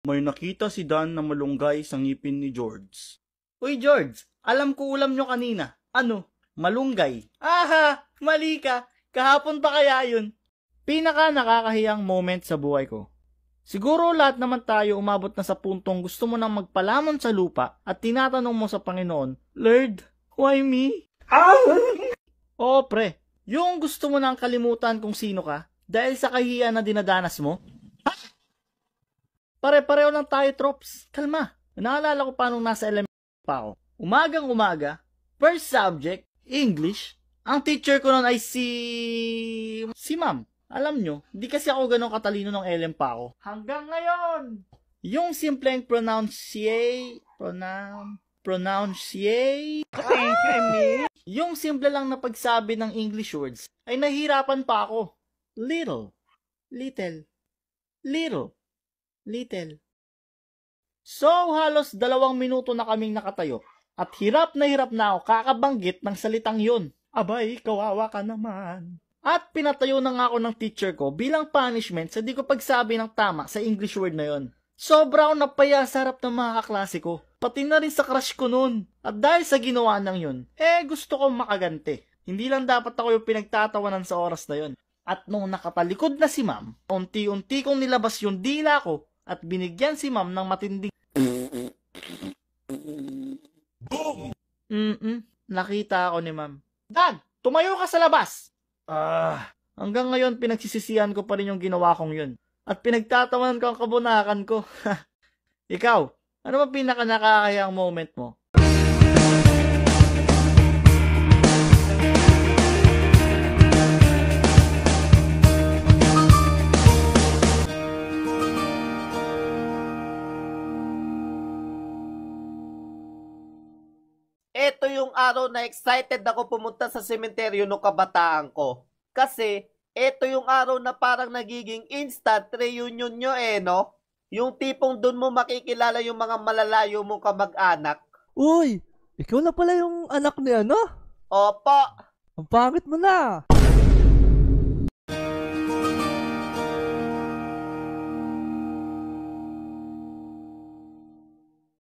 May nakita si Dan na malunggay sa ngipin ni George. Uy George, alam ko ulam nyo kanina. Ano? Malunggay. Aha! Mali ka! Kahapon pa kaya yun? Pinaka nakakahiyang moment sa buhay ko. Siguro lahat naman tayo umabot na sa puntong gusto mo nang magpalamon sa lupa at tinatanong mo sa Panginoon, Lord, why me? Oo pre, yung gusto mo nang kalimutan kung sino ka dahil sa kahihiyan na dinadanas mo? Pare-pareho lang tayo, trops. Kalma. Naalala ko pa nung nasa elementary pa ako. Umagang-umaga, first subject, English. Ang teacher ko noon ay si ma'am. Alam nyo, di kasi ako ganun katalino ng LM pa ako. Hanggang ngayon! Yung simpleng yung simple lang na pagsabi ng English words, ay nahihirapan pa ako. Little. So, halos 2 minuto na kaming nakatayo. At hirap na ako kakabanggit ng salitang yun. Abay, kawawa ka naman. At pinatayo na nga ako ng teacher ko bilang punishment sa di ko pagsabi ng tama sa English word na yon. Sobra ako napaya sa harap ng mga kaklase ko. Pati na rin sa crush ko noon. At dahil sa ginawa ng yun, gusto kong makaganti. Hindi lang dapat ako yung pinagtatawanan sa oras na yon. At nung nakatalikod na si ma'am, unti-unti kong nilabas yung dila ko at binigyan si ma'am ng matinding boom! Nakita ako ni ma'am. Dan, tumayo ka sa labas! Hanggang ngayon pinagsisisihan ko pa rin yung ginawa kong yun. At pinagtatawanan ko ang kabunakan ko. Ikaw, ano ba pinaka nakakayang moment mo? Ito yung araw na excited ako pumunta sa sementeryo nung kabataan ko. Kasi, ito yung araw na parang nagiging instant reunion nyo no? Yung tipong dun mo makikilala yung mga malalayo mong kamag-anak. Uy, ikaw na pala yung anak ni ano? Opo. Ang pangit mo na.